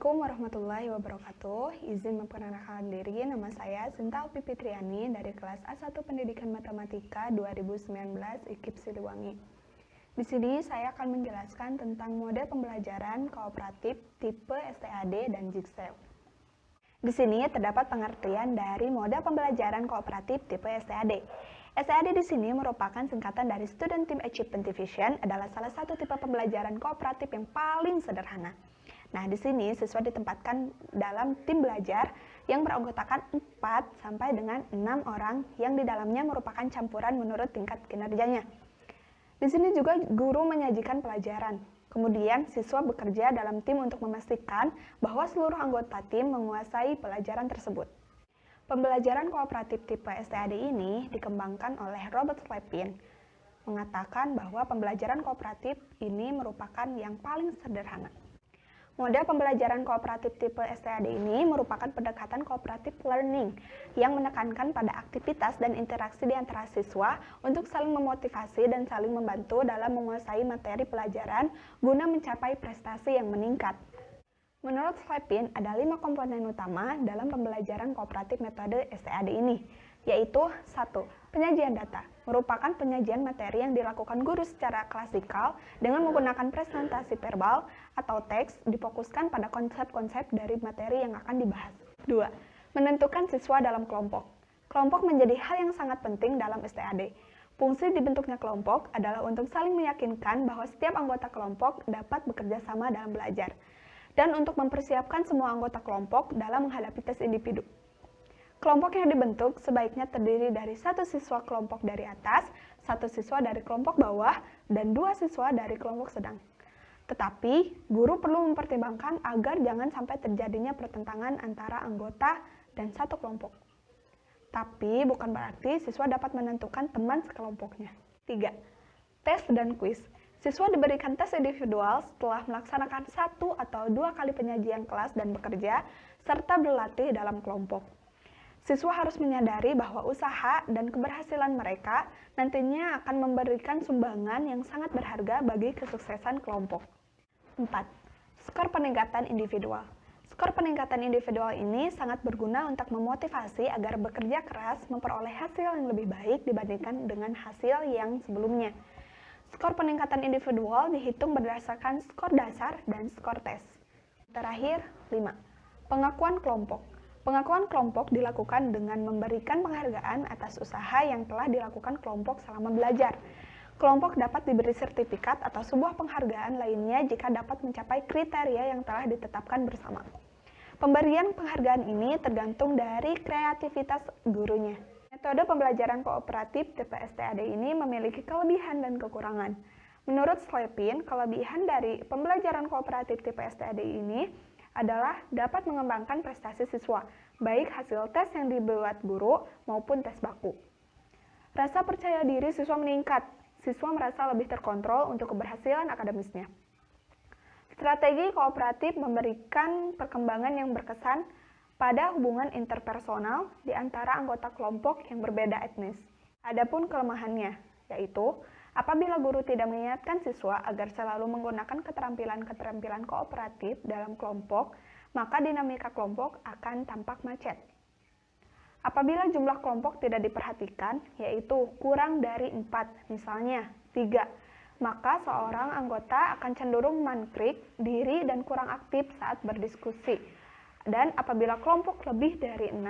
Assalamualaikum warahmatullahi wabarakatuh. Izin memperkenalkan diri, nama saya Sinta Alfi Fitriani dari kelas A1 Pendidikan Matematika 2019 IKIP Siliwangi. Di sini saya akan menjelaskan tentang model pembelajaran kooperatif tipe STAD dan Jigsaw. Di sini terdapat pengertian dari model pembelajaran kooperatif tipe STAD. STAD di sini merupakan singkatan dari Student Team Achievement Division, adalah salah satu tipe pembelajaran kooperatif yang paling sederhana. Nah, di sini siswa ditempatkan dalam tim belajar yang beranggotakan 4 sampai dengan 6 orang yang di dalamnya merupakan campuran menurut tingkat kinerjanya. Di sini juga guru menyajikan pelajaran. Kemudian siswa bekerja dalam tim untuk memastikan bahwa seluruh anggota tim menguasai pelajaran tersebut. Pembelajaran kooperatif tipe STAD ini dikembangkan oleh Robert Slepin, mengatakan bahwa pembelajaran kooperatif ini merupakan yang paling sederhana. Model pembelajaran kooperatif tipe STAD ini merupakan pendekatan cooperative learning yang menekankan pada aktivitas dan interaksi di antara siswa untuk saling memotivasi dan saling membantu dalam menguasai materi pelajaran guna mencapai prestasi yang meningkat. Menurut Slepin, ada 5 komponen utama dalam pembelajaran kooperatif metode STAD ini, yaitu 1. Penyajian data, merupakan penyajian materi yang dilakukan guru secara klasikal dengan menggunakan presentasi verbal atau teks, difokuskan pada konsep-konsep dari materi yang akan dibahas. 2. Menentukan siswa dalam kelompok. Kelompok menjadi hal yang sangat penting dalam STAD. Fungsi dibentuknya kelompok adalah untuk saling meyakinkan bahwa setiap anggota kelompok dapat bekerja sama dalam belajar, dan untuk mempersiapkan semua anggota kelompok dalam menghadapi tes individu. Kelompok yang dibentuk sebaiknya terdiri dari 1 siswa kelompok dari atas, 1 siswa dari kelompok bawah, dan 2 siswa dari kelompok sedang. Tetapi, guru perlu mempertimbangkan agar jangan sampai terjadinya pertentangan antara anggota dan satu kelompok. Tapi, bukan berarti siswa dapat menentukan teman sekelompoknya. 3. Tes dan kuis. Siswa diberikan tes individual setelah melaksanakan 1 atau 2 kali penyajian kelas dan bekerja, serta berlatih dalam kelompok. Siswa harus menyadari bahwa usaha dan keberhasilan mereka nantinya akan memberikan sumbangan yang sangat berharga bagi kesuksesan kelompok. 4. Skor peningkatan individual. Skor peningkatan individual ini sangat berguna untuk memotivasi agar bekerja keras memperoleh hasil yang lebih baik dibandingkan dengan hasil yang sebelumnya. Skor peningkatan individual dihitung berdasarkan skor dasar dan skor tes. Terakhir, 5. Pengakuan kelompok. Pengakuan kelompok dilakukan dengan memberikan penghargaan atas usaha yang telah dilakukan kelompok selama belajar. Kelompok dapat diberi sertifikat atau sebuah penghargaan lainnya jika dapat mencapai kriteria yang telah ditetapkan bersama. Pemberian penghargaan ini tergantung dari kreativitas gurunya. Metode pembelajaran kooperatif tipe STAD ini memiliki kelebihan dan kekurangan. Menurut Slepin, kelebihan dari pembelajaran kooperatif tipe STAD ini adalah dapat mengembangkan prestasi siswa, baik hasil tes yang dibuat guru maupun tes baku. Rasa percaya diri siswa meningkat, siswa merasa lebih terkontrol untuk keberhasilan akademisnya. Strategi kooperatif memberikan perkembangan yang berkesan pada hubungan interpersonal di antara anggota kelompok yang berbeda etnis. Adapun kelemahannya, yaitu apabila guru tidak mengingatkan siswa agar selalu menggunakan keterampilan-keterampilan kooperatif dalam kelompok, maka dinamika kelompok akan tampak macet. Apabila jumlah kelompok tidak diperhatikan, yaitu kurang dari 4, misalnya 3, maka seorang anggota akan cenderung mengkrik diri dan kurang aktif saat berdiskusi. Dan apabila kelompok lebih dari 6,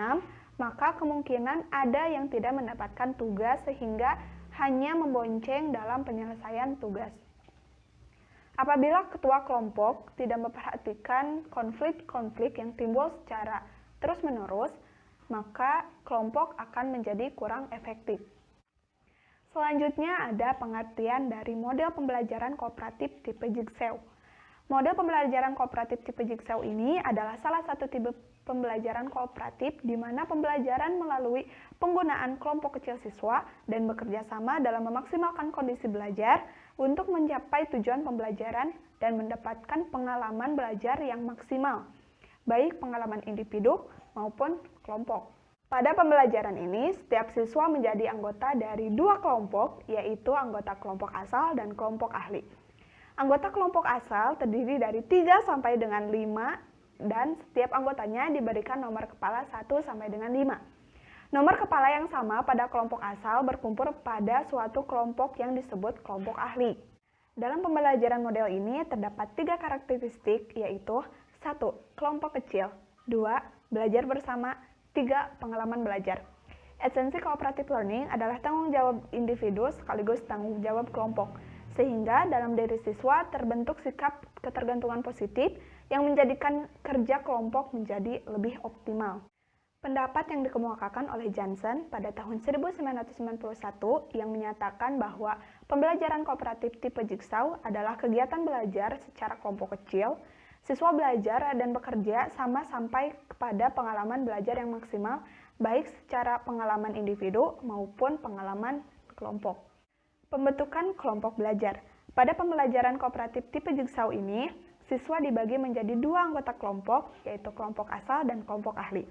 maka kemungkinan ada yang tidak mendapatkan tugas sehingga hanya membonceng dalam penyelesaian tugas. Apabila ketua kelompok tidak memperhatikan konflik-konflik yang timbul secara terus-menerus, maka kelompok akan menjadi kurang efektif. Selanjutnya ada pengertian dari model pembelajaran kooperatif tipe Jigsaw. Model pembelajaran kooperatif tipe Jigsaw ini adalah salah satu tipe pembelajaran kooperatif di mana pembelajaran melalui penggunaan kelompok kecil siswa dan bekerja sama dalam memaksimalkan kondisi belajar untuk mencapai tujuan pembelajaran dan mendapatkan pengalaman belajar yang maksimal, baik pengalaman individu maupun kelompok. Pada pembelajaran ini, setiap siswa menjadi anggota dari 2 kelompok, yaitu anggota kelompok asal dan kelompok ahli. Anggota kelompok asal terdiri dari 3 sampai dengan 5 dan setiap anggotanya diberikan nomor kepala 1 sampai dengan 5. Nomor kepala yang sama pada kelompok asal berkumpul pada suatu kelompok yang disebut kelompok ahli. Dalam pembelajaran model ini terdapat 3 karakteristik, yaitu 1. Kelompok kecil, 2. Belajar bersama, 3. Pengalaman belajar. Esensi cooperative learning adalah tanggung jawab individu sekaligus tanggung jawab kelompok, sehingga dalam diri siswa terbentuk sikap ketergantungan positif yang menjadikan kerja kelompok menjadi lebih optimal. Pendapat yang dikemukakan oleh Johnson pada tahun 1991 yang menyatakan bahwa pembelajaran kooperatif tipe jigsaw adalah kegiatan belajar secara kelompok kecil. Siswa belajar dan bekerja sama sampai kepada pengalaman belajar yang maksimal, baik secara pengalaman individu maupun pengalaman kelompok. Pembentukan kelompok belajar. Pada pembelajaran kooperatif tipe jigsaw ini, siswa dibagi menjadi 2 anggota kelompok, yaitu kelompok asal dan kelompok ahli.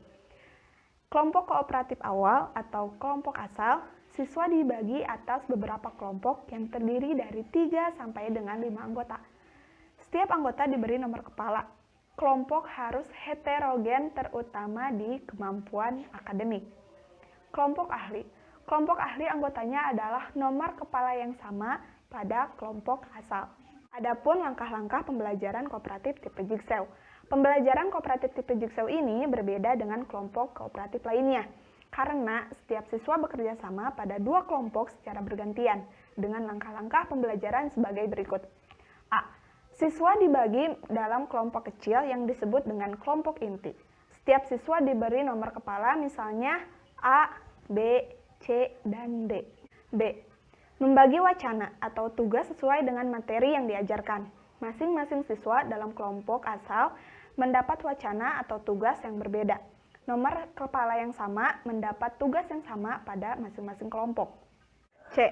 Kelompok kooperatif awal atau kelompok asal, siswa dibagi atas beberapa kelompok yang terdiri dari 3 sampai dengan 5 anggota. Setiap anggota diberi nomor kepala. Kelompok harus heterogen terutama di kemampuan akademik. Kelompok ahli. Kelompok ahli anggotanya adalah nomor kepala yang sama pada kelompok asal. Adapun langkah-langkah pembelajaran kooperatif tipe jigsaw. Pembelajaran kooperatif tipe jigsaw ini berbeda dengan kelompok kooperatif lainnya, karena setiap siswa bekerja sama pada 2 kelompok secara bergantian, dengan langkah-langkah pembelajaran sebagai berikut. A. Siswa dibagi dalam kelompok kecil yang disebut dengan kelompok inti. Setiap siswa diberi nomor kepala misalnya A, B, C, dan D. B. Membagi wacana atau tugas sesuai dengan materi yang diajarkan. Masing-masing siswa dalam kelompok asal mendapat wacana atau tugas yang berbeda. Nomor kepala yang sama mendapat tugas yang sama pada masing-masing kelompok. C.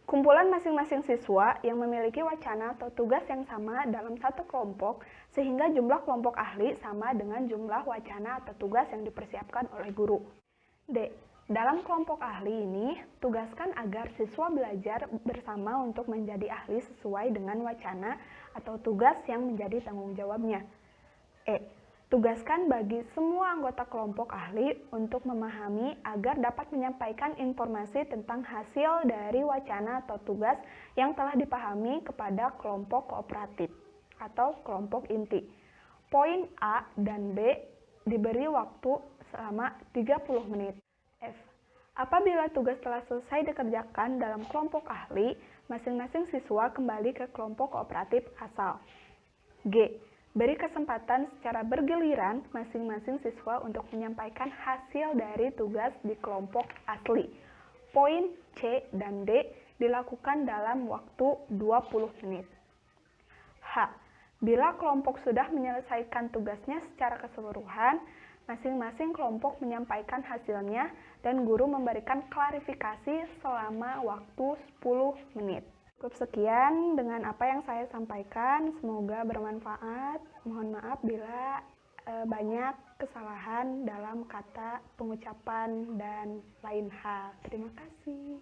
Kumpulan masing-masing siswa yang memiliki wacana atau tugas yang sama dalam satu kelompok, sehingga jumlah kelompok ahli sama dengan jumlah wacana atau tugas yang dipersiapkan oleh guru. D. Dalam kelompok ahli ini, tugaskan agar siswa belajar bersama untuk menjadi ahli sesuai dengan wacana atau tugas yang menjadi tanggung jawabnya. E. Tugaskan bagi semua anggota kelompok ahli untuk memahami agar dapat menyampaikan informasi tentang hasil dari wacana atau tugas yang telah dipahami kepada kelompok kooperatif atau kelompok inti. Poin A dan B diberi waktu selama 30 menit. F. Apabila tugas telah selesai dikerjakan dalam kelompok ahli, masing-masing siswa kembali ke kelompok kooperatif asal. G. Beri kesempatan secara bergiliran masing-masing siswa untuk menyampaikan hasil dari tugas di kelompok asli. Poin C dan D dilakukan dalam waktu 20 menit. H. Bila kelompok sudah menyelesaikan tugasnya secara keseluruhan, masing-masing kelompok menyampaikan hasilnya dan guru memberikan klarifikasi selama waktu 10 menit. Cukup sekian dengan apa yang saya sampaikan, semoga bermanfaat. Mohon maaf bila banyak kesalahan dalam kata, pengucapan, dan lain hal. Terima kasih.